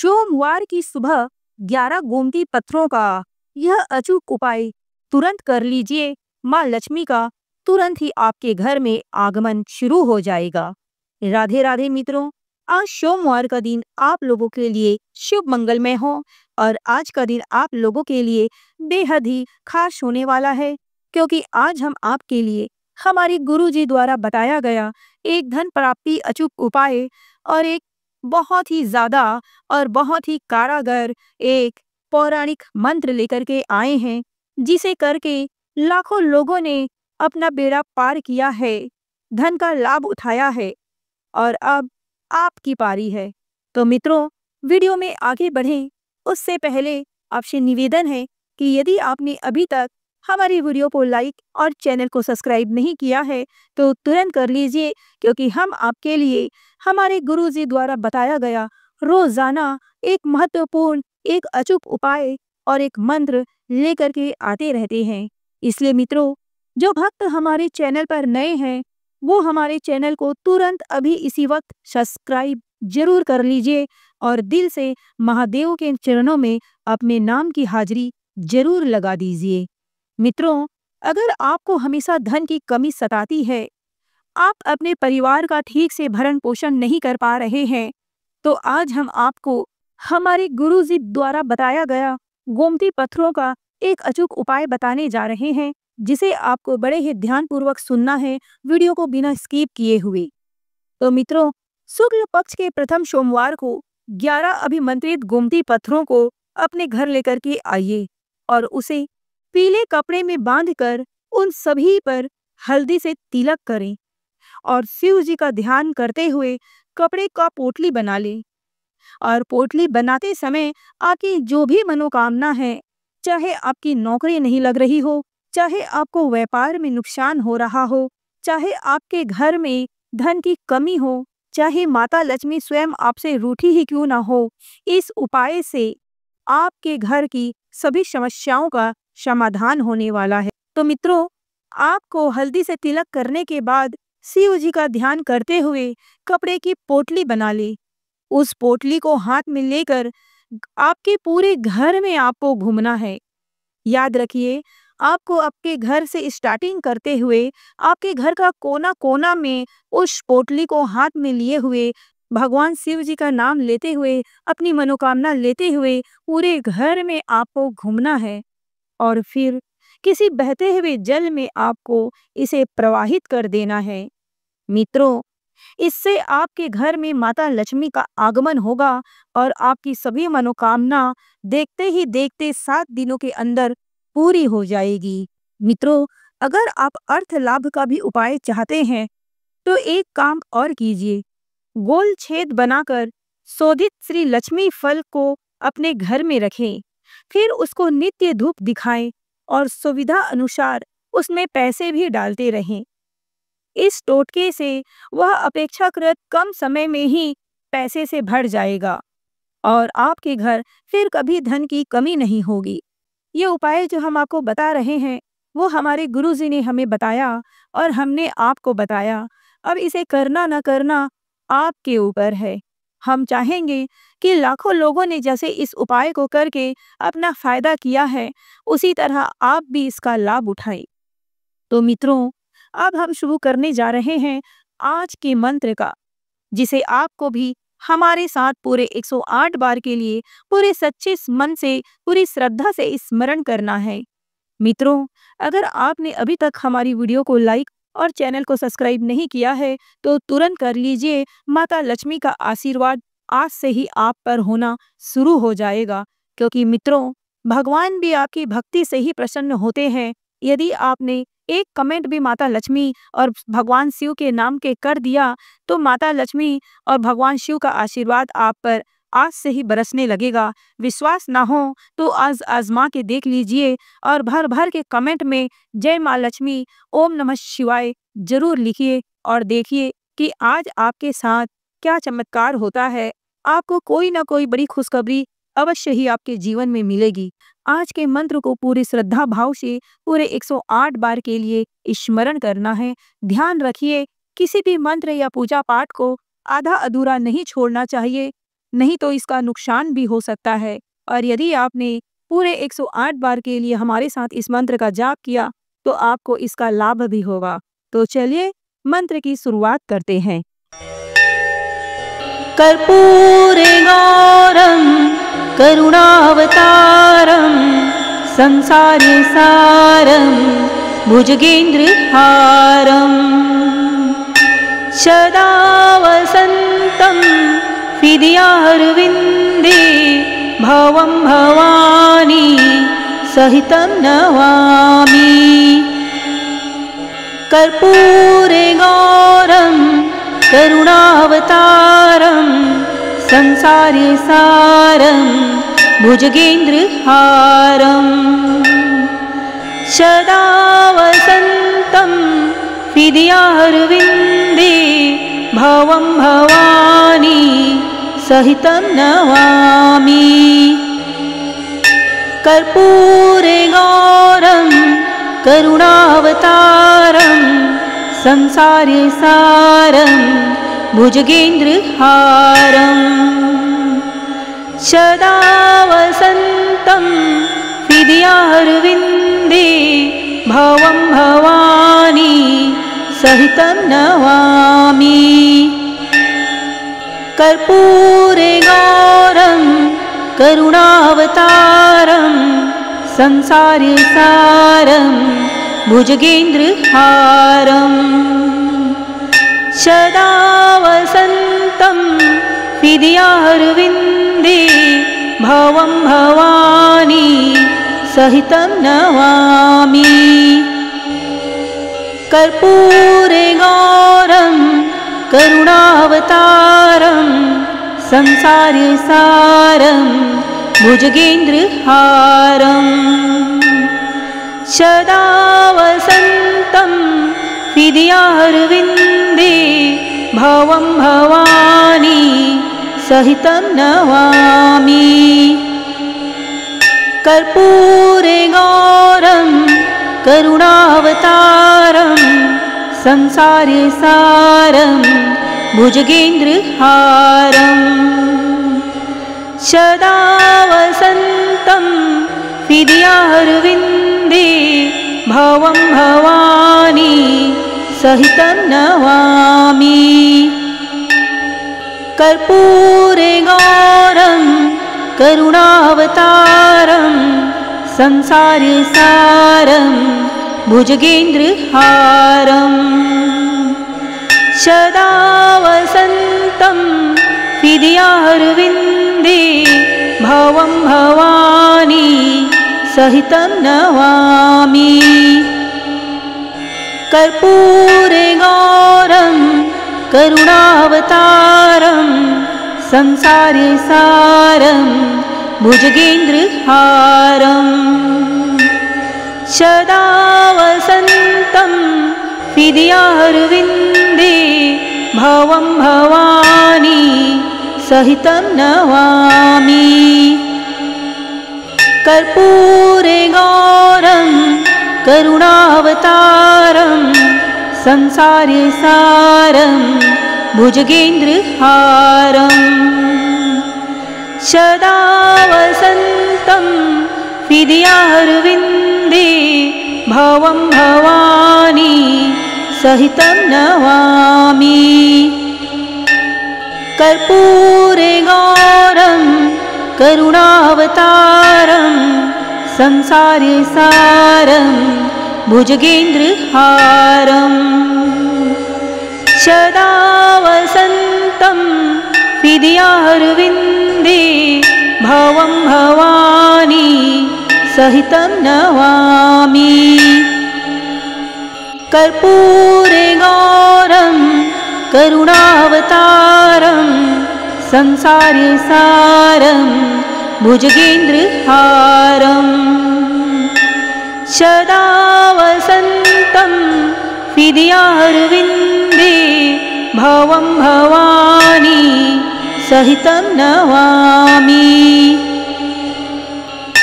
सोमवार की सुबह 11 गोमती पत्थरों का यह अचूक उपाय तुरंत कर लीजिए। माँ लक्ष्मी का तुरंत ही आपके घर में आगमन शुरू हो जाएगा। राधे राधे मित्रों, आज सोमवार का दिन आप लोगों के लिए शुभ मंगलमय हो और आज का दिन आप लोगों के लिए बेहद ही खास होने वाला है, क्योंकि आज हम आपके लिए हमारे गुरुजी द्वारा बताया गया एक धन प्राप्ति अचूक उपाय और एक बहुत ही ज्यादा और बहुत ही कारागर एक पौराणिक मंत्र लेकर के आए हैं, जिसे करके लाखों लोगों ने अपना बेड़ा पार किया है, धन का लाभ उठाया है और अब आपकी पारी है। तो मित्रों, वीडियो में आगे बढ़ें उससे पहले आपसे निवेदन है कि यदि आपने अभी तक हमारी वीडियो को लाइक और चैनल को सब्सक्राइब नहीं किया है तो तुरंत कर लीजिए, क्योंकि हम आपके लिए हमारे गुरुजी द्वारा बताया गया रोजाना एक महत्वपूर्ण, एक अचूक उपाय और एक मंत्र लेकर के आते रहते हैं। इसलिए मित्रों, जो भक्त हमारे चैनल पर नए हैं वो हमारे चैनल को तुरंत अभी इसी वक्त सब्सक्राइब जरूर कर लीजिए और दिल से महादेव के चरणों में अपने नाम की हाजिरी जरूर लगा दीजिए। मित्रों, अगर आपको हमेशा धन की कमी सताती है, आप अपने परिवार का ठीक से भरण पोषण नहीं कर पा रहे हैं, तो आज हम आपको हमारे गुरुजी द्वारा बताया गया गोमती पत्थरों का एक अचूक उपाय बताने जा रहे हैं, जिसे आपको बड़े ही ध्यानपूर्वक सुनना है, वीडियो को बिना स्किप किए हुए। तो मित्रों, शुक्ल पक्ष के प्रथम सोमवार को 11 अभिमंत्रित गोमती पत्थरों को अपने घर लेकर के आइए और उसे पीले कपड़े में बांधकर उन सभी पर हल्दी से तिलक करें और शिव जी का ध्यान करते हुए कपड़े का पोटली बना लें। और पोटली बनाते समय आपकी जो भी मनोकामना है, चाहे आपकी नौकरी नहीं लग रही हो, चाहे आपको व्यापार में नुकसान हो रहा हो, चाहे आपके घर में धन की कमी हो, चाहे माता लक्ष्मी स्वयं आपसे रूठी ही क्यों ना हो, इस उपाय से आपके घर की सभी समस्याओं का समाधान होने वाला है। तो मित्रों, आपको हल्दी से तिलक करने के बाद शिव जी का ध्यान करते हुए कपड़े की पोटली बना ले। उस पोटली को हाथ में लेकर आपके पूरे घर में आपको घूमना है। याद रखिए, आपको आपके घर से स्टार्टिंग करते हुए आपके घर का कोना कोना में उस पोटली को हाथ में लिए हुए भगवान शिव जी का नाम लेते हुए, अपनी मनोकामना लेते हुए पूरे घर में आपको घूमना है और फिर किसी बहते हुए जल में आपको इसे प्रवाहित कर देना है। मित्रों, इससे आपके घर में माता लक्ष्मी का आगमन होगा और आपकी सभी मनोकामना देखते ही देखते 7 दिनों के अंदर पूरी हो जाएगी। मित्रों, अगर आप अर्थ लाभ का भी उपाय चाहते हैं तो एक काम और कीजिए, गोल छेद बनाकर शोधित श्री लक्ष्मी फल को अपने घर में रखें, फिर उसको नित्य धूप दिखाएं और सुविधा अनुसार उसमें पैसे भी डालते रहें। इस टोटके से वह अपेक्षाकृत कम समय में ही पैसे से भर जाएगा और आपके घर फिर कभी धन की कमी नहीं होगी। ये उपाय जो हम आपको बता रहे हैं वो हमारे गुरुजी ने हमें बताया और हमने आपको बताया। अब इसे करना न करना आपके ऊपर है। हम चाहेंगे कि लाखों लोगों ने जैसे इस उपाय को करके अपना फायदा किया है, उसी तरह आप भी इसका लाभ उठाएं। तो मित्रों, अब हम शुरू करने जा रहे हैं आज के मंत्र का, जिसे आपको भी हमारे साथ पूरे 108 बार के लिए पूरे सच्चे मन से, पूरी श्रद्धा से स्मरण करना है। मित्रों, अगर आपने अभी तक हमारी वीडियो को लाइक और चैनल को सब्सक्राइब नहीं किया है तो तुरंत कर लीजिए। माता लक्ष्मी का आशीर्वाद आज से ही आप पर होना शुरू हो जाएगा, क्योंकि मित्रों, भगवान भी आपकी भक्ति से ही प्रसन्न होते हैं। यदि आपने एक कमेंट भी माता लक्ष्मी और भगवान शिव के नाम के कर दिया तो माता लक्ष्मी और भगवान शिव का आशीर्वाद आप पर आज से ही बरसने लगेगा। विश्वास ना हो तो आज आजमा के देख लीजिए और भर भर के कमेंट में जय माँ लक्ष्मी, ओम नमः शिवाय जरूर लिखिए और देखिए कि आज आपके साथ क्या चमत्कार होता है। आपको कोई ना कोई बड़ी खुशखबरी अवश्य ही आपके जीवन में मिलेगी। आज के मंत्र को पूरी श्रद्धा भाव से पूरे 108 बार के लिए स्मरण करना है। ध्यान रखिए, किसी भी मंत्र या पूजा पाठ को आधा अधूरा नहीं छोड़ना चाहिए। नहीं तो इसका नुकसान भी हो सकता है। और यदि आपने पूरे 108 बार के लिए हमारे साथ इस मंत्र का जाप किया तो आपको इसका लाभ भी होगा। तो चलिए मंत्र की शुरुआत करते हैं। कर्पूरे गौरम करुणावतारम संसारे सारम भुजगेन्द्रहारम सदा वसन्तं हृदयारविन्दे भवं भवानी सहितं नमामि। कर्पूरे गौरं करुणावतारं संसारे सारं भुजगेन्द्रहारं सदा वसन्तं हृदयारविन्दे भवं भवानी सहितं नमामि। कर्पूरे गौरं करुणावतारं संसारे सारं भुजगेन्द्रहारं सदा वसन्तं हृदयारविन्दे भवं भवानी सहितं नमामि। कर्पूरे गौरं करुणावतारं संसारे सारं भुजगेन्द्रहारं सदा वसन्तं हृदयारविन्दे भवं भवानी सहितं नमामि। कर्पूरे गौरं करुणावतारं संसारे सारं भुजगेन्द्रहारं सदा वसन्तं हृदयारविन्दे भवं भवानी सहितं नमामि। कर्पूरे गौरं करुणावतारं संसारे सारं भुजगेन्द्रहारं सदा वसन्तं हृदयारविन्दे भवं भवानी सहितं नमामि। कर्पूरे गौरं करुणावतारं संसारे सारं भुजगेन्द्रहारं सदा वसन्तं हृदयारविन्दे भवं भवानी सहितं नमामि। कर्पूरे गौरं करुणावतारं संसारे सारं भुजगेन्द्रहारं सदा वसन्तं हृदयारविन्दे भवं भवानी सहितं नमामि। कर्पूरे गौरं करुणावतारं संसारे सारं भुजगेन्द्रहारं सदा वसन्तं हृदयारविन्दे भवं भवानी सहितं नमामि। कर्पूरे गौरं करुणावतारं संसारे सारं भुजगेन्द्रहारं सदा वसन्तं हृदयारविन्दे भवं भवानी सहितं नमामि। कर्पूरे गौरं करुणावतारं संसारे सारं भुजगेन्द्रहारं सदा वसन्तं हृदयारविन्दे भवं भवानी सहितं नमामि।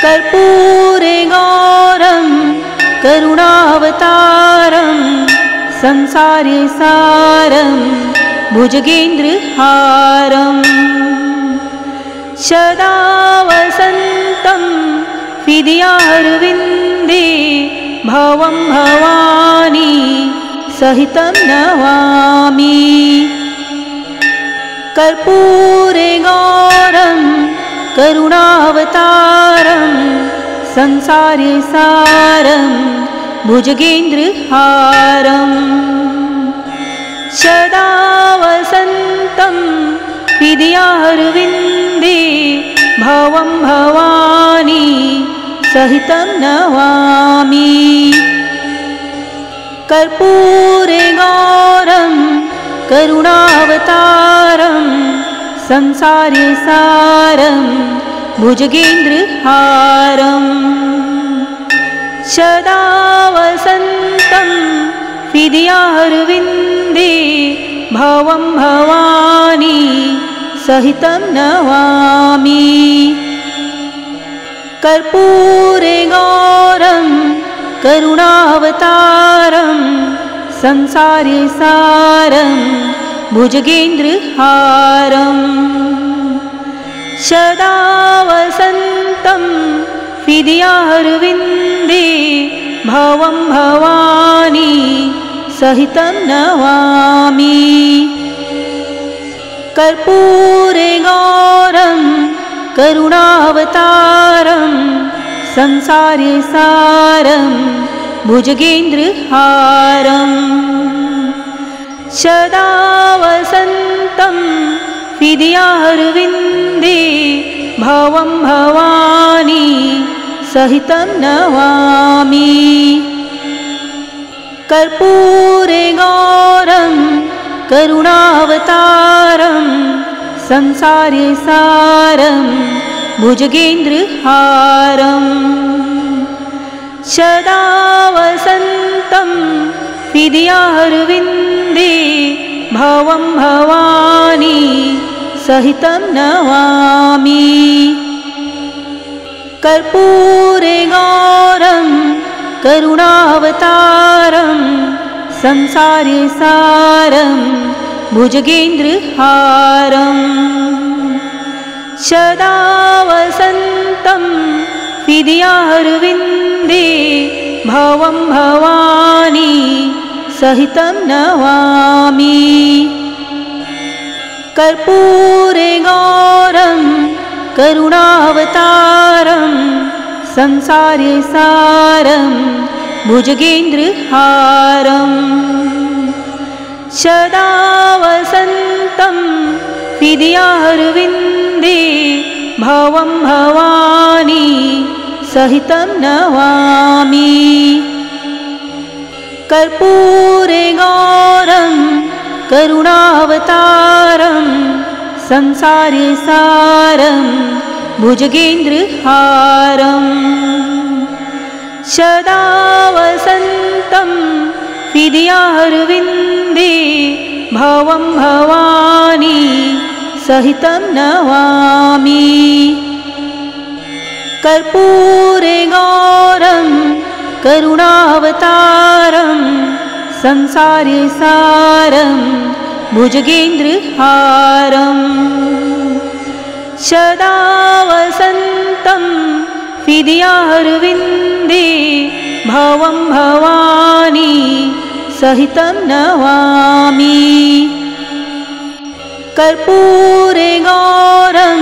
कर्पूरे गौरं करुणावतारं संसारे सारं भुजगेन्द्रहारं सदा वसन्तं हृदयारविन्दे भवं भवानी सहितं नमामि कर्पूरे गौरं करुणावतारं संसारे सारं भुजगेन्द्रहारं सदा वसन्तं हृदयारविन्दे भवं भवानी सहितं नमामि कर्पूरे गौरं करुणावतारं संसारे सारं भुजगेन्द्रहारं सदा वसन्तं हृदयारविन्दे भवं भवानी सहितं नमामि कर्पूरे गौरं करुणावतारं संसारे सारं भुजगेन्द्रहारं सदा वसन्तं हृदयारविन्दे भवं भवानी सहितं नमामि कर्पूरे गौरं करुणावतारं संसारे सारं भुजगेन्द्रहारं सदा वसन्तं हृदयारविन्दे भवं भवानी सहितं नमामि कर्पूरे गौरं करुणावतारं संसारे सारं भुजगेन्द्रहारं सदा वसन्तं हृदयारविन्दे भवं भवानी सहितं नमामि कर्पूरे गौरं करुणावतारं संसारे सारं भुजगेन्द्रहारं सदा वसन्तं हृदयारविन्दे भवं भवानी सहितं नमामि कर्पूरे गौरं करुणावतारं संसारे सारं भुजगेन्द्रहारं सदा वसन्तं हृदयारविन्दे भवं भवानी सहितं नमामि कर्पूरे गौरं करुणावतारं संसारे सारं भुजगेन्द्रहारं सदा वसन्तं हृदयारविन्दे भवं भवानी सहितं नमामि कर्पूरे गौरं करुणावतारं संसारे सारं भुजगेन्द्रहारं सदा वसन्तं हृदयारविन्दे भवं भवानी सहितं नमामि कर्पूरे गौरं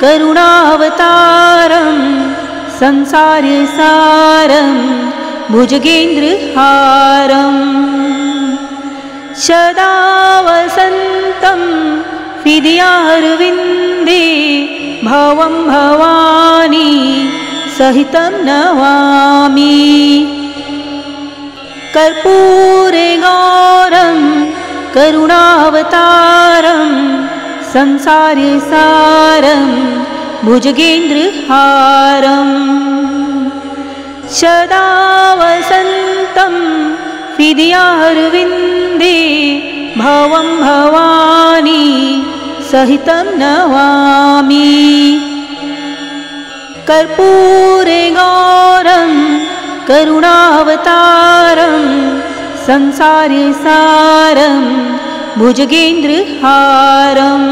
करुणावतारं संसारे सारं भुजगेन्द्रहारं सदा वसन्तं हृदयारविन्दे भवं भवानी सहितं नमामि कर्पूरे गौरं करुणावतारं संसारे सारं भुजगेन्द्रहारं सदा वसन्तं हृदयारविन्दे भवं भवानी सहितं नमामि कर्पूरे गौरं करुणावतारं संसारे सारं भुजगेन्द्रहारं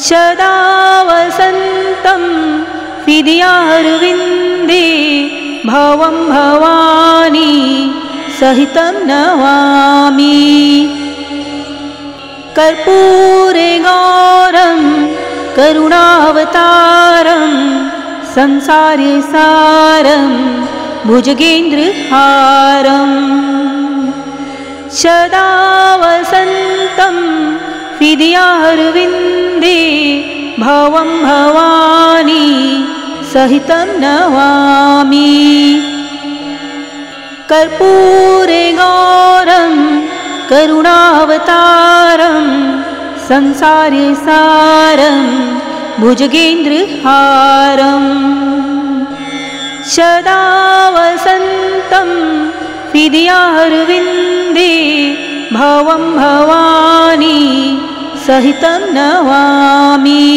सदा वसन्तं हृदयारविन्दे भवं भवानी सहितं नमामि। कर्पूरे गौरं करुणावतारं संसारे सारं भुजगेन्द्रहारं सदा वसन्तं हृदयारविन्दे भवं भवानी सहितं नमामि। कर्पूरे गौरं करुणावतारं संसारे सारं भुजगेन्द्रहारं सदा वसन्तं हृदयारविन्दे भवं भवानी सहितं नमामि।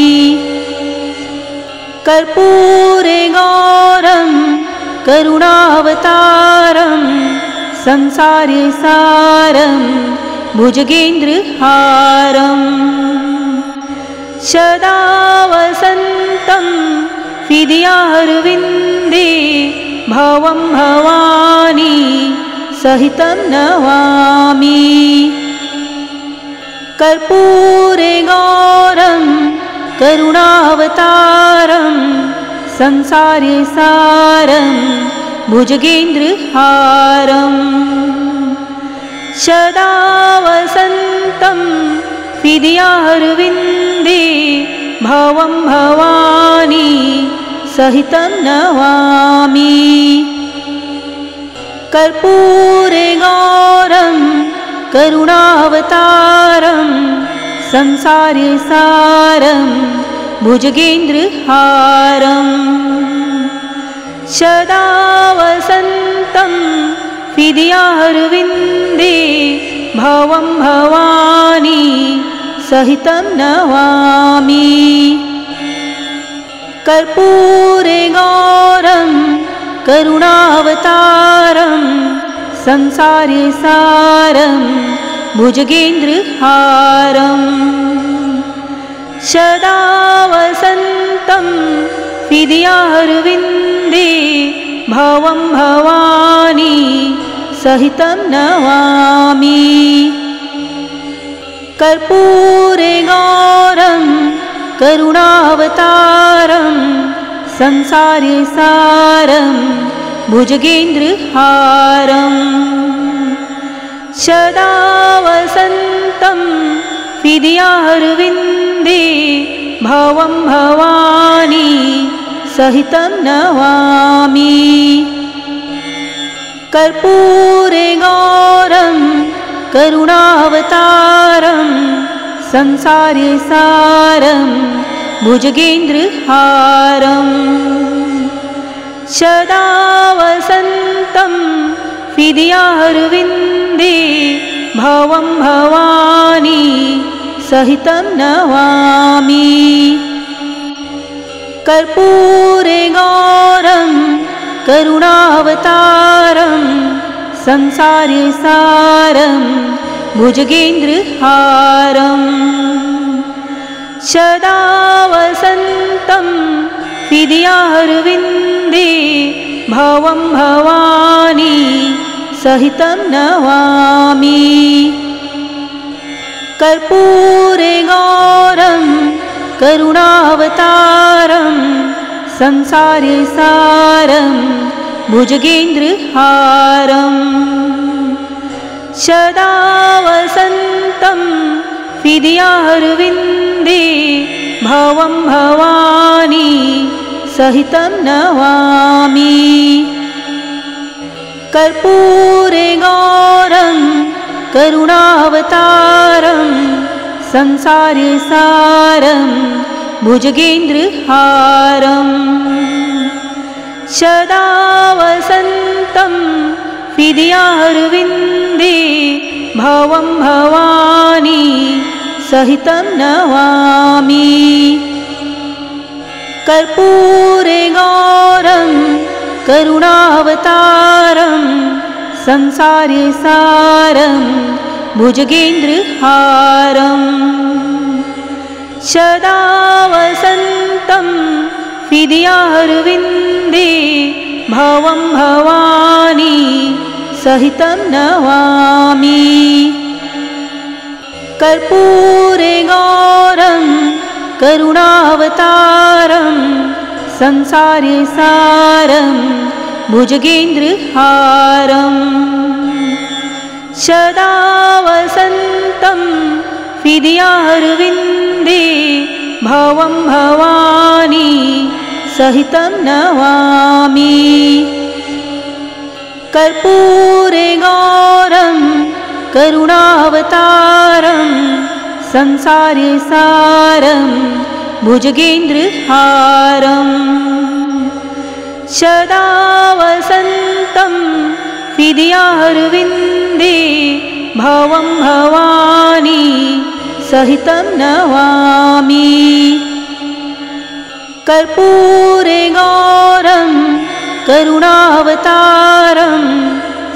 कर्पूरे गौरं करुणावतारं संसारे सारं भुजगेन्द्रहारं सदा वसन्तं हृदयारविन्दे भवं भवानी सहितं नमामि। कर्पूरे गौरं करुणावतारं संसारे सारं भुजगेन्द्रहारं सदा वसन्तं हृदयारविन्दे भवं भवानी सहितं नमामि। कर्पूरे गौरं करुणावतारं संसारे सारं भुजगेन्द्रहारं सदा वसन्तं हृदयारविन्दे भवं भवानी सहितं नमामि। कर्पूरे गौरं करुणावतारं संसारे सारं भुजगेन्द्रहारं सदा वसन्तं हृदयारविन्दे भवं भवानी सहितं नमामि। कर्पूरे गौरं करुणावतारं संसारे सारं भुजगेन्द्रहारं सदा वसन्तं हृदयारविन्दे भवं भवानी सहितं नमामि। कर्पूरे गौरं करुणावतारं संसारे सारं भुजगेन्द्रहारं सदा वसन्तं हृदयारविन्दे भवं भवानी सहितं नमामि। कर्पूरे गौरं करुणावतारं संसारे सारं भुजगेन्द्रहारं सदा वसन्तं हृदयारविन्दे भवं भवानी सहितं नमामि। कर्पूरे गौरं करुणावतारं संसारे सारं भुजगेन्द्रहारं सदा वसन्तं हृदयारविन्दे भवं भवानी सहितं नमामि। कर्पूरे गौरं करुणावतारं संसारे सारं भुजगेन्द्रहारं सदा वसन्तं हृदयारविन्दे भवं भवानी सहितं नमामि। कर्पूरे गौरं करुणावतारं संसारे सारं भुजगेन्द्रहारं सदा वसन्तं हृदयारविन्दे भवं भवानी सहितं नमामि। कर्पूरे गौरं करुणावतारं संसारे सारं भुजगेन्द्रहारं सदा वसन्तं हृदयारविन्दे भवं भवानी सहितं नमामि। कर्पूरे गौरं करुणावतारं संसारे सारं भुजगेन्द्रहारं सदा वसन्तं हृदयारविन्दे भवं भवानी सहितं नमामि। कर्पूरे गौरं करुणावतारं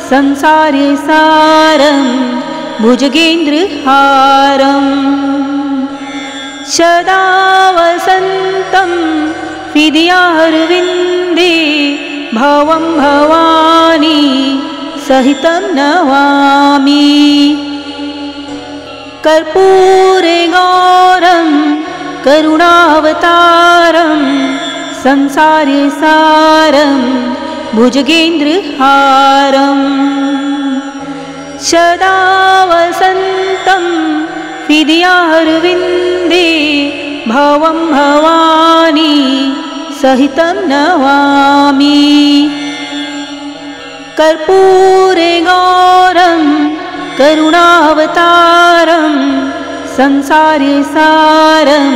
संसारे सारं भुजगेन्द्रहारं सदा वसन्तं हृदयारविन्दे भवं भवानी सहितं नमामि। कर्पूरे गौरं करुणावतारं संसारे सारं भुजगेन्द्रहारं सदा वसन्तं हृदयारविन्दे भवं भवानी सहितं नमामि। कर्पूरे गौरं करुणावतारं संसारे सारं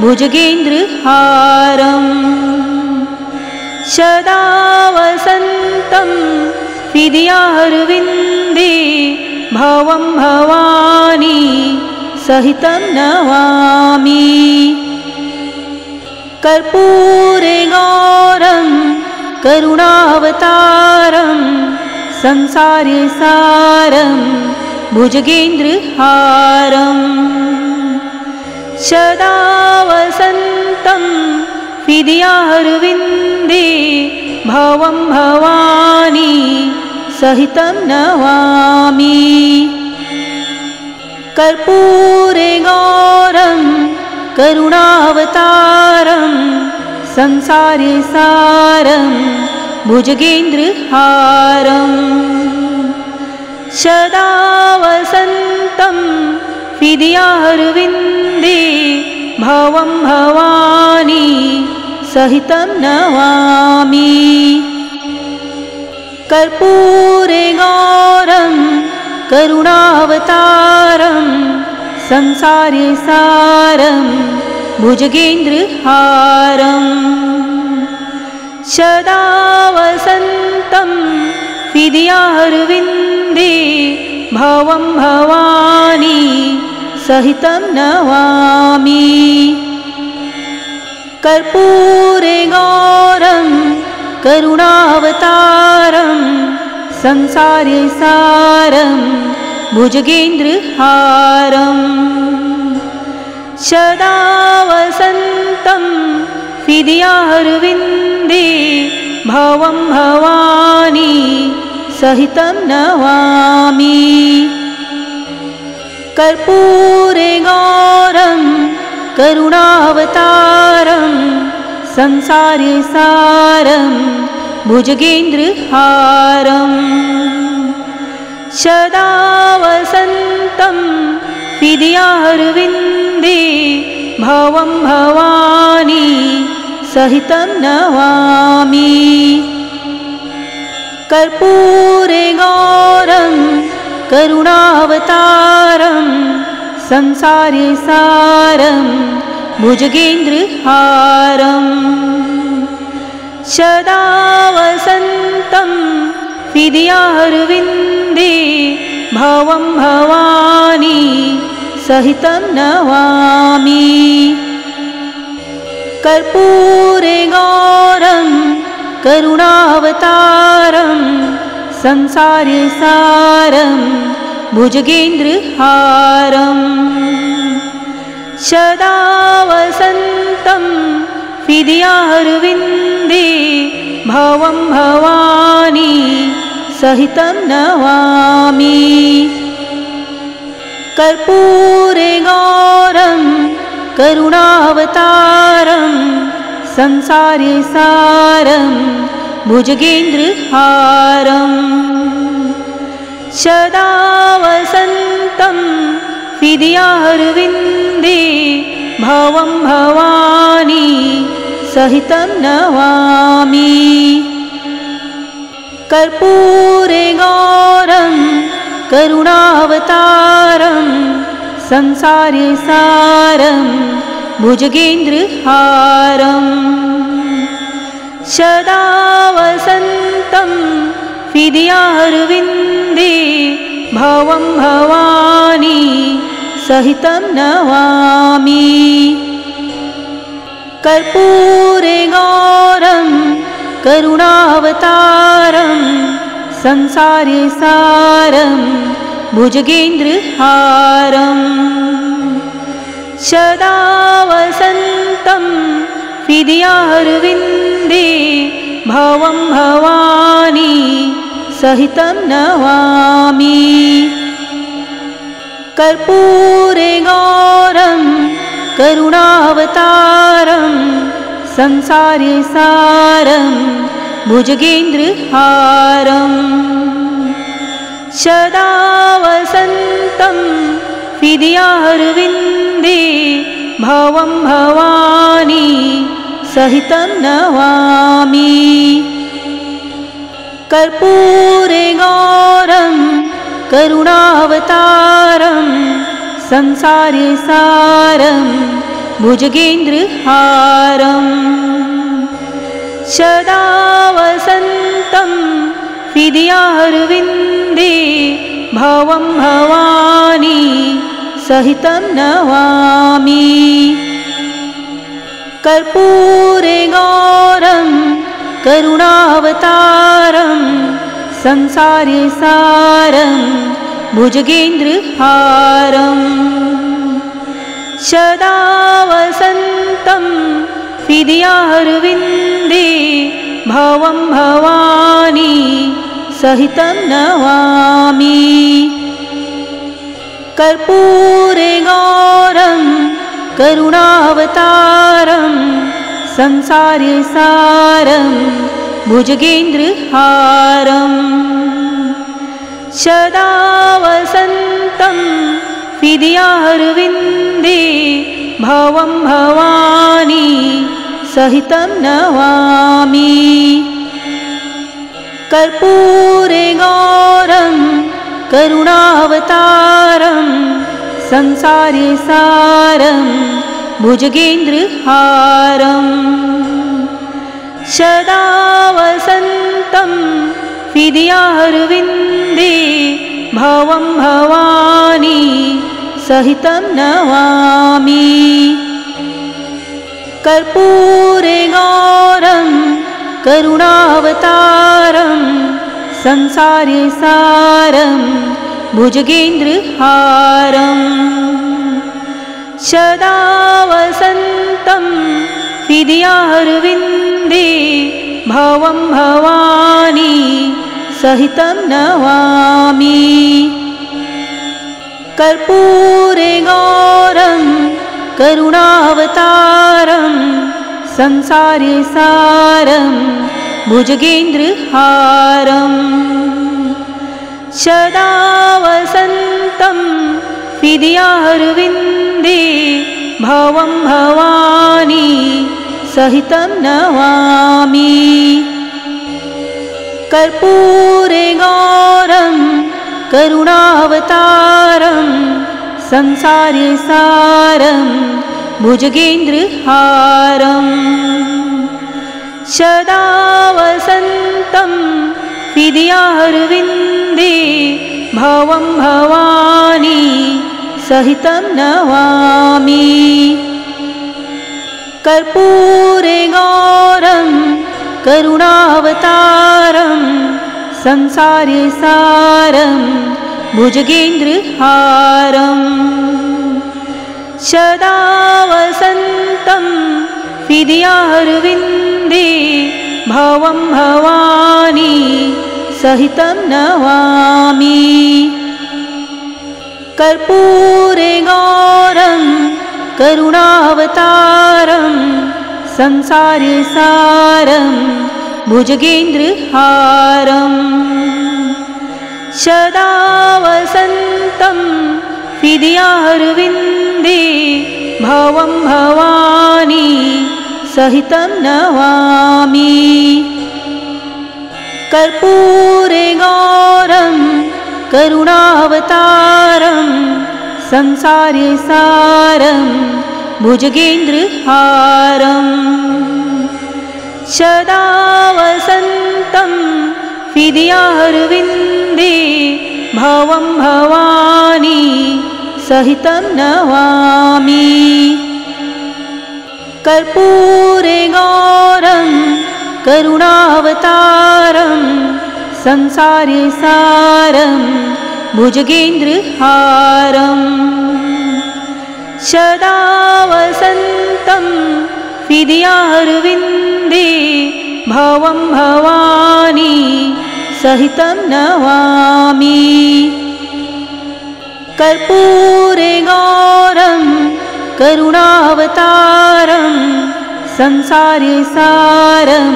भुजगेन्द्रहारं सदा वसन्तं हृदयारविन्दे भवं भवानी सहितं नमामि। कर्पूरे गौरं करुणावतारं संसारे सारं भुजगेन्द्रहारं सदा वसन्तं हृदयारविन्दे भवं भवानी सहितं नमामि। कर्पूरे गौरं करुणावतारं संसारे सारं भुजगेन्द्रहारं सदा वसन्तं हृदयारविन्दे भवं भवानी सहितं नमामि। कर्पूरे गौरं करुणावतारं संसारे सारं भुजगेन्द्रहारं सदा वसन्तं हृदयारविन्दे भवं भवानी सहितं नमामि। कर्पूरे गौरं करुणावतारं संसारे सारं भुजगेन्द्रहारं सदा वसन्तं हृदयारविन्दे भवं भवानी सहितं नमामि। कर्पूरे गौरं करुणावतारं संसारे सारं भुजगेन्द्रहारं सदा वसन्तं हृदयारविन्दे भवं भवानी सहितं नमामि। कर्पूरे गौरं करुणावतारं संसारे सारं भुजगेन्द्रहारं सदा वसन्तं हृदयारविन्दे भवं भवानी सहितं नमामि। कर्पूरे गौरं करुणावतारं संसारे सारं भुजगेन्द्रहारं सदा वसन्तं हृदयारविन्दे भवं भवानी सहितं नमामि। कर्पूरे गौरं करुणावतारं संसारे सारं भुजगेन्द्रहारम् सदा वसन्तं हृदयारविन्दे भवं भवानी सहितं नमामि। कर्पूरे गौरं करुणावतारं संसारे सारं भुजगेन्द्रहारम् सदा वसन्तं हृदयारविन्दे भवं भवानी सहितं नमामि। कर्पूरे गौरं करुणावतारं संसारे सारं भुजगेन्द्रहारम् सदा वसन्तं हृदयारविन्दे भवं भवानी सहितं नमामि। कर्पूरे गौरं करुणावतारं संसारे सारं भुजगेन्द्रहारम् सदा वसन्तं हृदयारविन्दे भवं भवानी सहितं नमामि। कर्पूरे गौरं करुणावतारं संसारे सारं भुजगेन्द्रहारम् सदा वसन्तं हृदयारविन्दे भवं भवानी सहितं नमामि। कर्पूरे गौरं करुणावतारं संसारे सारं भुजगेन्द्रहारम् सदा वसन्तं हृदयारविन्दे भवं भवानी सहितं नमामि। कर्पूरे गौरं करुणावतारं संसारे सारं भुजगेन्द्रहारम् सदा वसन्तं हृदयारविन्दे भवं भवानी सहितं नमामि। कर्पूरे गौरं करुणावतारं संसारे सारं भुजगेन्द्रहारम् सदा वसन्तं हृदयारविन्दे भवं भवानी सहितं नमामि। कर्पूरे गौरं करुणावतारं संसारे सारं भुजगेन्द्रहारम् सदा वसन्तं हृदयारविन्दे भवं भवानी सहितं नमामि। कर्पूरे गौरं करुणावतारं संसारे सारं भुजगेन्द्रहारम् सदा वसन्तं हृदयारविन्दे भवं भवानी सहितं नमामि। कर्पूरे गौरं करुणावतारं संसारे सारं भुजगेन्द्रहारम् सदा वसन्तं हृदयारविन्दे भवं भवानी सहितं नमामि। कर्पूरे गौरं करुणावतारं संसारे सारं भुजगेन्द्रहारम् सदा वसन्तं हृदयारविन्दे भवं भवानी सहितं नमामि। कर्पूरे गौरं करुणावतारं संसारसारं भुजगेन्द्रहारं सदा वसन्तं हृदयारविन्दे भवं भवानी सहितं नमामि। कर्पूरे गौरं करुणावतारं संसारसारं भुजगेन्द्रहारं सदा वसन्तं हृदयारविन्दे भवं भवानी सहितं नमामि। कर्पूरे गौरं करुणावतारं संसारसारं भुजगेन्द्रहारं सदा वसन्तं हृदयारविन्दे भवं भवानी सहितं नमामि। कर्पूरे गौरं करुणावतारं संसारसारं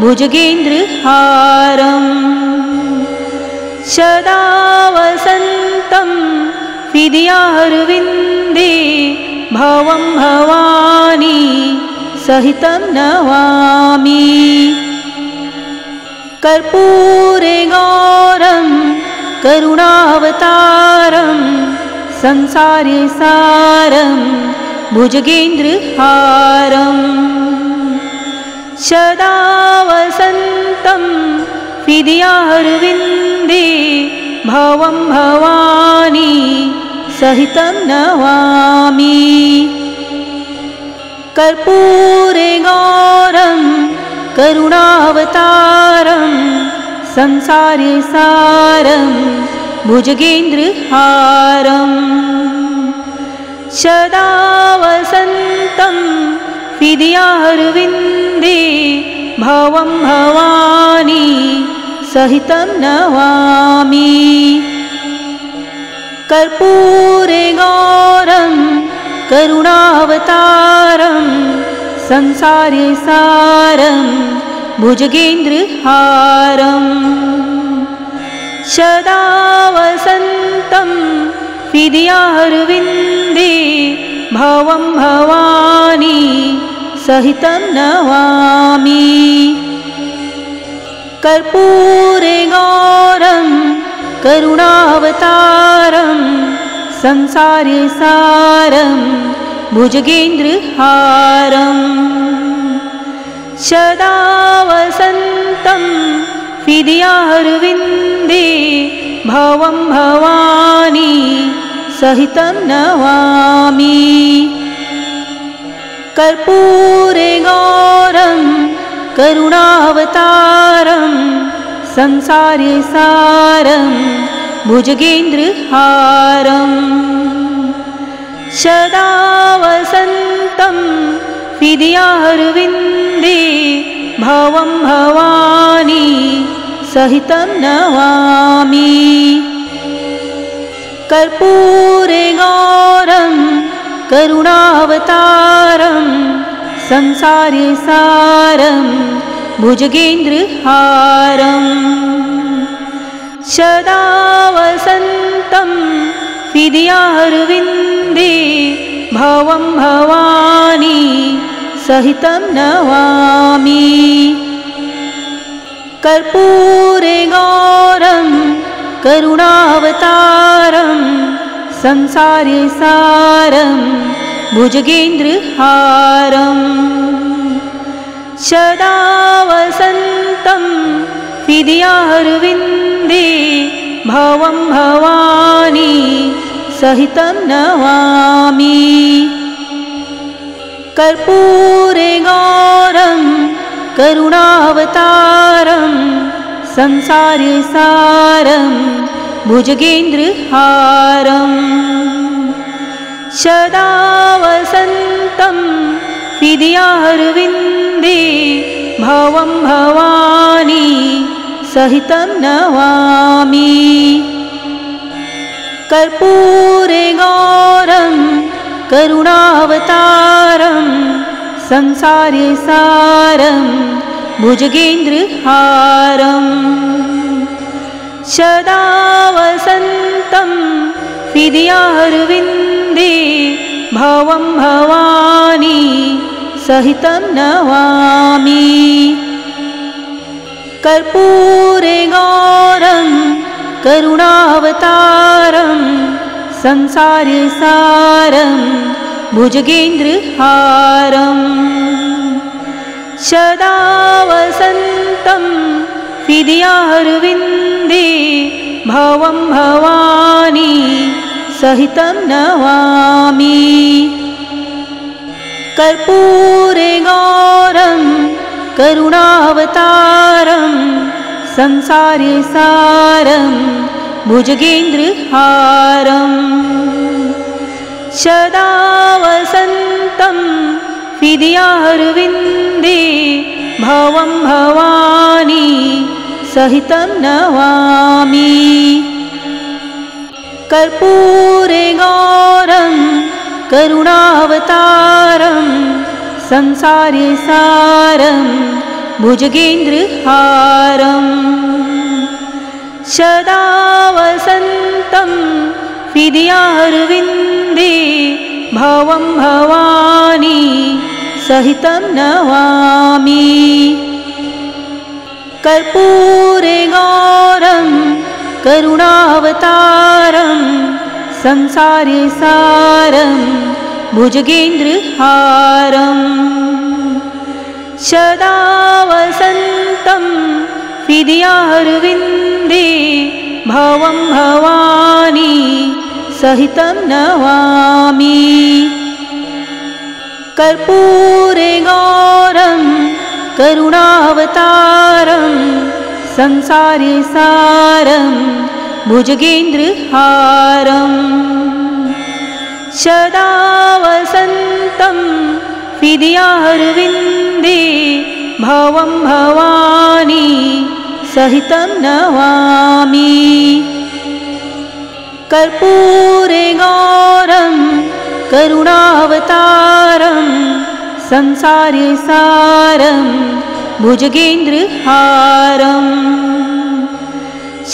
भुजगेन्द्रहारं सदा वसन्तं हृदयारविन्दे भवं भवानी सहितं नमामि। कर्पूरे गौरं करुणावतारं संसारसारं भुजगेन्द्रहारं सदा वसन्तं हृदयारविन्दे भवं भवानी सहितं नमामि। कर्पूरे गौरं करुणावतारं संसारसारं भुजगेन्द्रहारं सदा वसन्तं हृदयारविन्दे भवं भवानी सहितं नमामि। कर्पूरे गौरं करुणावतारं संसारसारं भुजगेन्द्रहारं सदा वसन्तं हृदयारविन्दे भवं भवानी सहितं नमामि। कर्पूरे गौरं करुणावतारं संसारसारं भुजगेन्द्रहारं सदा वसन्तं हृदयारविन्दे भवं भवानी सहितं नमामि। कर्पूरे गौरं करुणावतारं संसारसारं भुजगेन्द्रहारं सदा वसन्तं हृदयारविन्दे भवं भवानी सहितं नमामि। कर्पूरे गौरं करुणावतारं संसारसारं भुजगेन्द्रहारं सदा वसन्तं हृदयारविन्दे भवं भवानी सहितं नमामि। कर्पूरे गौरं करुणावतारं संसारसारं भुजगेन्द्रहारं सदा वसन्तं हृदयारविन्दे भवं भवानी सहितं नमामि। कर्पूरे गौरं करुणावतारं संसारसारं भुजगेन्द्रहारं सदा वसन्तं हृदयारविन्दे भवं भवानी सहितं नमामि। कर्पूरे गौरं करुणावतारं संसारे सारं भुजगेन्द्रहारं सदा वसन्तं हृदयारविन्दे भवं भवानी सहितं नमामि। कर्पूरे गौरं करुणावतारं संसारे सारं भुजगेन्द्रहारं सदा वसन्तं हृदयारविन्दे भवं भवानी सहितं नमामि। कर्पूरे गौरं करुणावतारं संसारे सारं भुजगेन्द्रहारं सदा वसन्तं हृदयारविन्दे भवं भवानी सहितं नमामि। कर्पूरे गौरं करुणावतारं संसारे सारं भुजगेन्द्रहारं सदा वसन्तं हृदयारविन्दे भवं भवानी सहितं नमामि। कर्पूरे गौरं करुणावतारं संसारे सारं भुजगेन्द्रहारं सदा वसन्तं हृदयारविन्दे भवं भवानी सहितं नमामि। कर्पूरे गौरं करुणावतारं संसारे सारं भुजगेन्द्रहारं सदा वसन्तं हृदयारविन्दे भवं भवानी सहितं नमामि। कर्पूरे गौरं करुणावतारं संसारे सारं भुजगेन्द्रहारं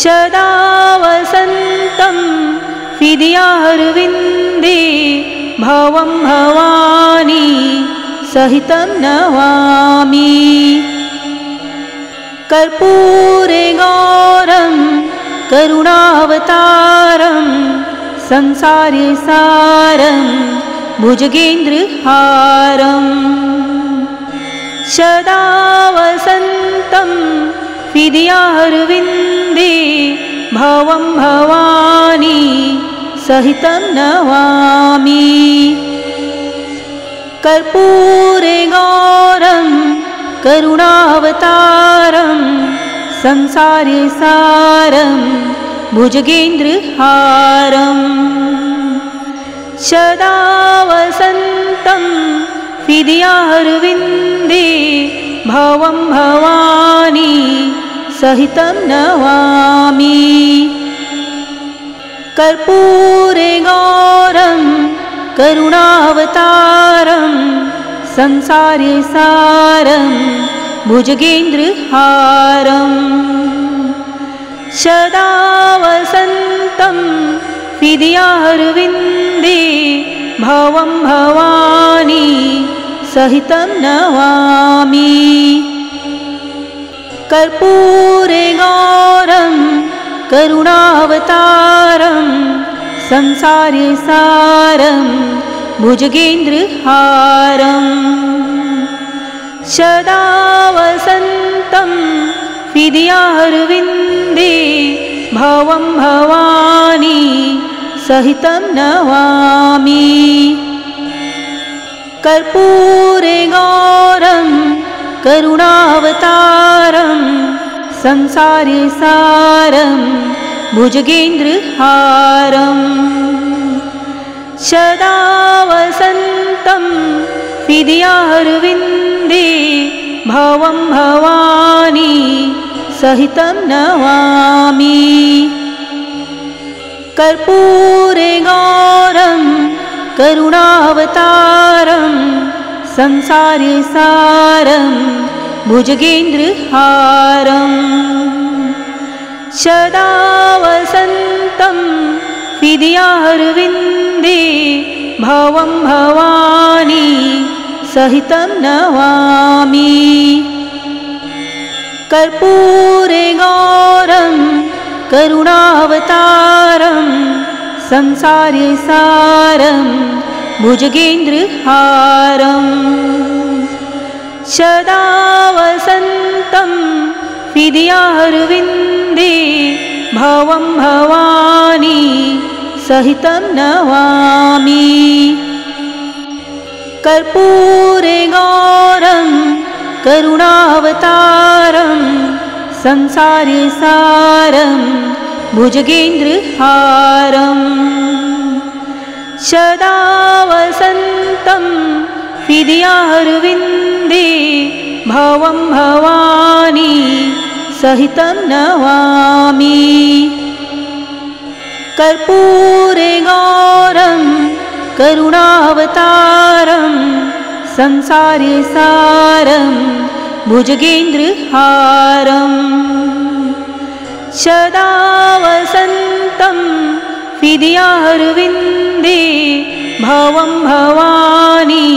सदा वसन्तं हृदयारविन्दे भवं भवानी सहितं नमामि। कर्पूरे गौरं करुणावतारं संसारे सारं भुजगेन्द्रहारं सदा वसन्तं हृदयारविन्दे भवं भवानी सहितं नमामि। कर्पूरे गौरं करुणावतारं संसारे सारं भुजगेन्द्रहारं सदा वसन्तं हृदयारविन्दे भवं भवानी सहितं नमामि। कर्पूरे गौरं करुणावतारं संसारे सारं भुजगेन्द्रहारं सदा वसन्तं हृदयारविन्दे भवं भवानी सहितं नमामि। कर्पूरे गौरं करुणावतारं संसारे सारं भुजगेन्द्रहारं सदा वसन्तं हृदयारविन्दे भवं भवानी सहितं नमामि। कर्पूरे गौरं करुणावतारं संसारे सारं भुजगेन्द्रहारं सदा वसन्तं हृदयारविन्दे भवं भवानी सहितं नमामि। कर्पूरे गौरं करुणावतारं संसारे सारं भुजगेन्द्रहारं सदा वसन्तं हृदयारविन्दे भवं भवानी सहितं नमामि। कर्पूरे गौरं करुणावतारं संसारे सारं भुजगेन्द्रहारं सदा वसन्तं हृदयारविन्दे भवं भवानी सहितं नमामि। कर्पूरे गौरं करुणावतारं संसारे सारं भुजगेन्द्रहारं सदा वसन्तं हृदयारविन्दे भवं भवानी सहितं नमामि। कर्पूरे गौरं करुणावतारं संसारे सारं भुजगेन्द्रहारं सदा वसन्तं हृदयारविन्दे भवं भवानी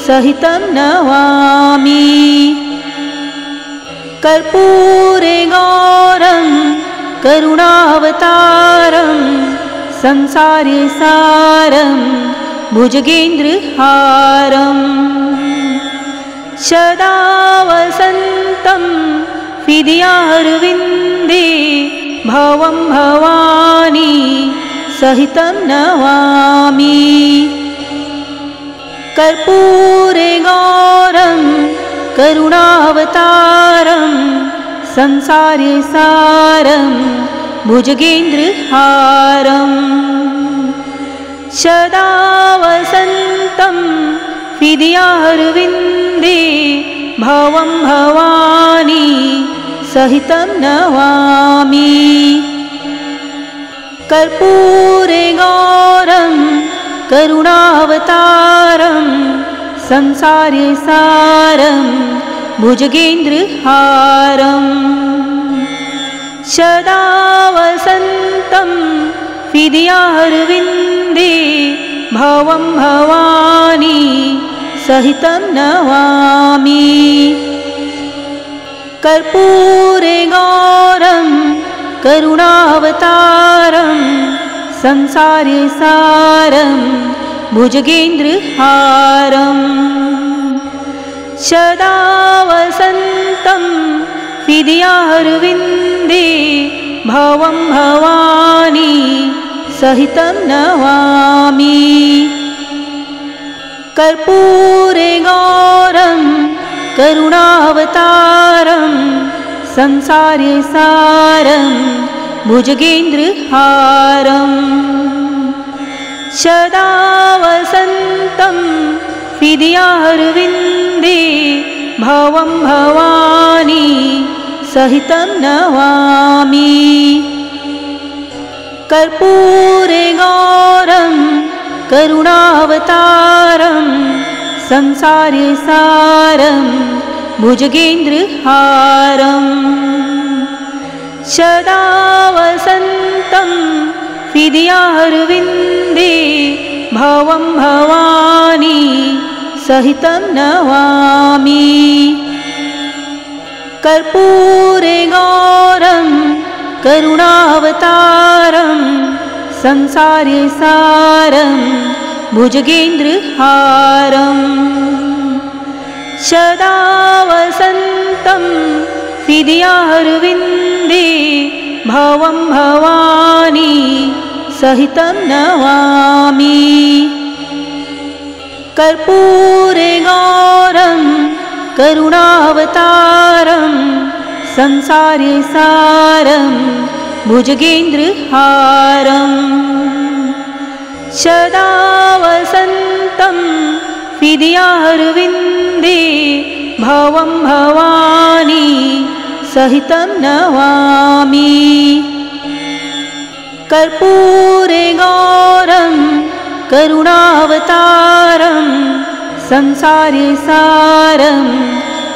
सहितं नमामि। कर्पूरे गौरं करुणावतारं संसारे सारं भुजगेन्द्रहारं सदा वसन्तं हृदयारविन्दे भवं भवानी सहितं नमामि। कर्पूरे गौरं करुणावतारं संसारे सारं भुजगेन्द्रहारं सदा वसन्तं हृदयारविन्दे भवं भवानी सहितं नमामि। कर्पूरे गौरं करुणावतारं संसारे सारं भुजगेन्द्रहारं सदा वसन्तं हृदयारविन्दे भवं भवानी सहितं नमामि। कर्पूरे गौरं करुणावतारं संसारे सारं भुजगेन्द्रहारं सदा वसन्तं हृदयारविन्दे भवं भवानी सहितं नमामि। कर्पूरे गौरं करुणावतारं संसारे सारं भुजगेन्द्रहारं सदा वसन्तं हृदयारविन्दे भवं भवानी सहितं नमामि। कर्पूरे गौरं करुणावतारं संसारे सारं भुजगेन्द्रहारं सदा वसन्तं हृदयारविन्दे भवं भवानी सहितं नमामि। कर्पूरे गौरं करुणावतारं संसारे सारं भुजगेन्द्रहारं सदा वसन्तं हृदयारविन्दे भवं भवानी सहितं नमामि। कर्पूरे गौरं करुणावतारं संसारे सारं भुजगेन्द्रहारं सदा वसन्तं हृदयारविन्दे भवं भवानी सहितं नमामि। कर्पूरे गौरं करुणावतारं संसारे सारं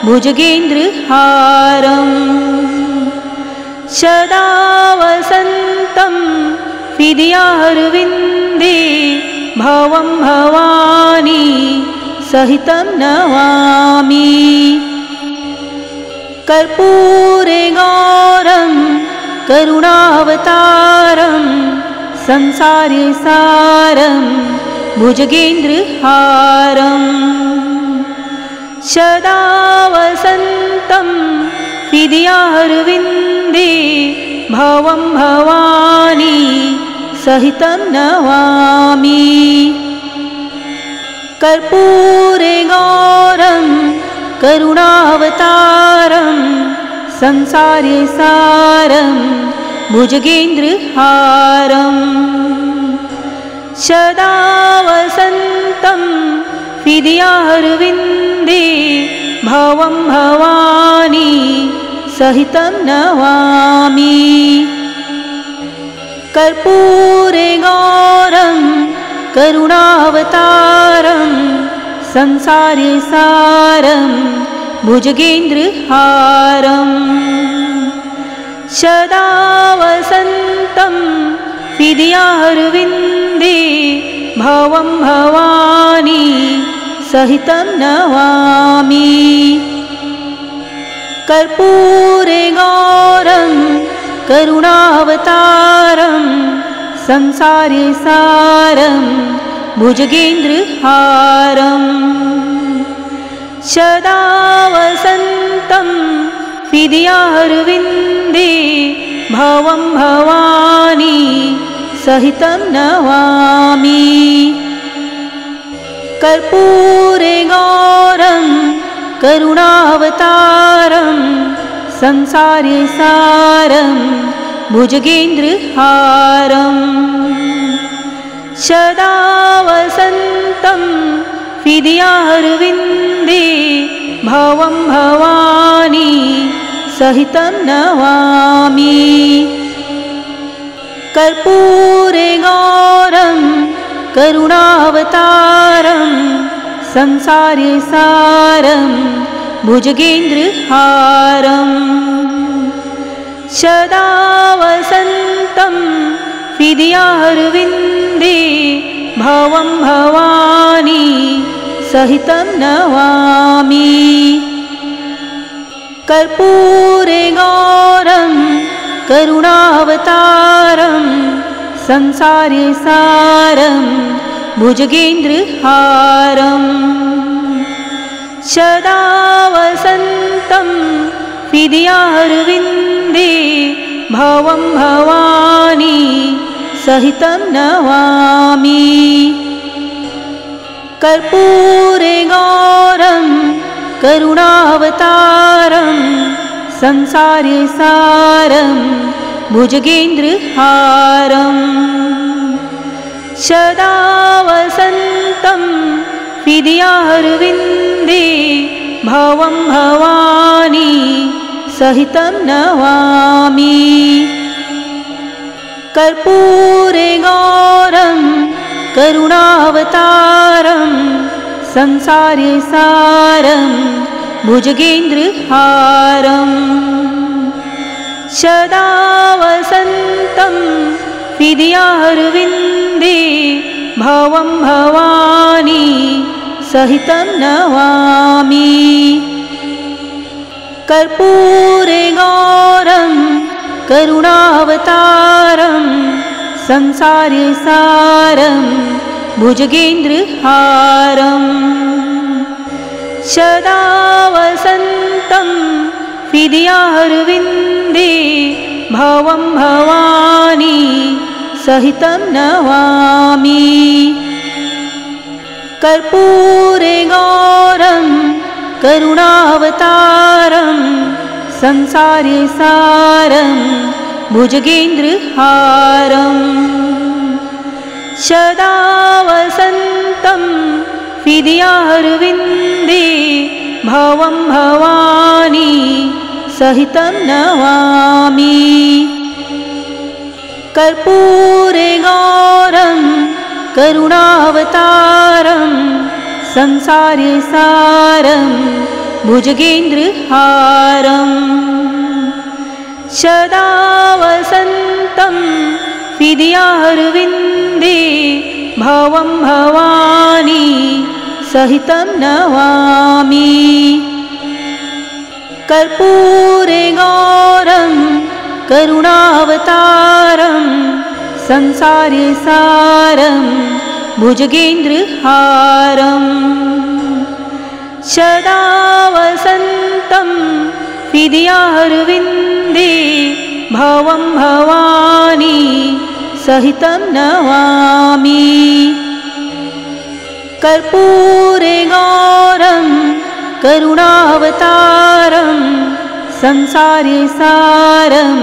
भुजगेन्द्रहारं सदा वसन्तं हृदयारविन्दे भवं भवानी सहितं नमामि। कर्पूरे गौरं करुणावतारं संसारे सारं भुजगेन्द्रहारं सदा वसन्तं हृदयारविन्दे भवं भवानी सहितं नमामि। कर्पूरे गौरं करुणावतारं संसारे सारं भुजगेन्द्रहारं सदा वसन्तं हृदयारविन्दे भवं भवानी सहितं नमामि। कर्पूरे गौरं करुणावतारं संसारे सारं भुजगेन्द्रहारं सदा वसन्तं हृदयारविन्दे भवं भवानी सहितं नमामि। कर्पूरे गौरं करुणावतारं संसारे सारं भुजगेन्द्रहारं सदा वसन्तं हृदयारविन्दे भवं भवानी सहितं नमामि। कर्पूरे गौरं करुणावतारं संसारे सारं भुजगेन्द्रहारं सदा वसन्तं हृदयारविन्दे भवं भवानी सहितं नमामि। कर्पूरे गौरं करुणावतारं संसारे सारं भुजगेन्द्रहारं सदा वसन्तं हृदयारविन्दे भवं भवानी सहितं नमामि। कर्पूरे गौरं करुणावतारं संसारे सारं भुजगेन्द्रहारं सदा वसन्तं हृदयारविन्दे भवं भवानी सहितं नमामि। कर्पूरे गौरं करुणावतारं संसारे सारं भुजगेन्द्रहारं सदा वसन्तं हृदयारविन्दे भवं भवानी सहितं नमामि। कर्पूरे गौरं करुणावतारं संसारे सारं भुजगेन्द्रहारं सदा वसन्तं हृदयारविन्दे भवं भवानी सहितं नमामि। कर्पूरे गौरं करुणावतारं संसारे सारं भुजगेन्द्रहारं सदा वसन्तं हृदयारविन्दे भवं भवानी सहितं नमामि। कर्पूरे गौरं करुणावतारं संसारे सारं भुजगेन्द्रहारं सदा वसन्तं हृदयारविन्दे भवं भवानी सहितं नमामि। कर्पूरे गौरं करुणावतारं संसारसारं भुजगेन्द्रहारं सदा वसन्तं हृदयारविन्दे भवं भवानी सहितं नमामि। कर्पूरे गौरं करुणावतारं संसारसारं भुजगेन्द्रहारं सदा वसन्तं हृदयारविन्दे भवं भवानी सहितं नमामि। कर्पूरे गौरं करुणावतारं संसारसारं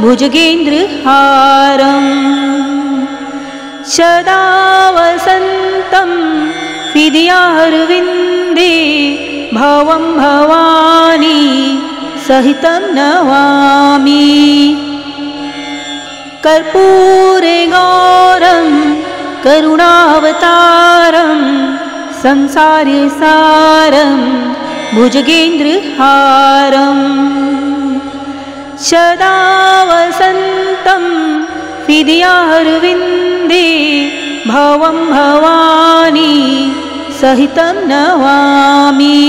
भुजगेन्द्रहारं सदा वसन्तं हृदयारविन्दे भवं भवानी सहितं नमामि। कर्पूरे गौरं करुणावतारं संसारसारं भुजगेन्द्रहारं सदा वसन्तं हृदयारविन्दे भवं भवानी सहितं नमामि।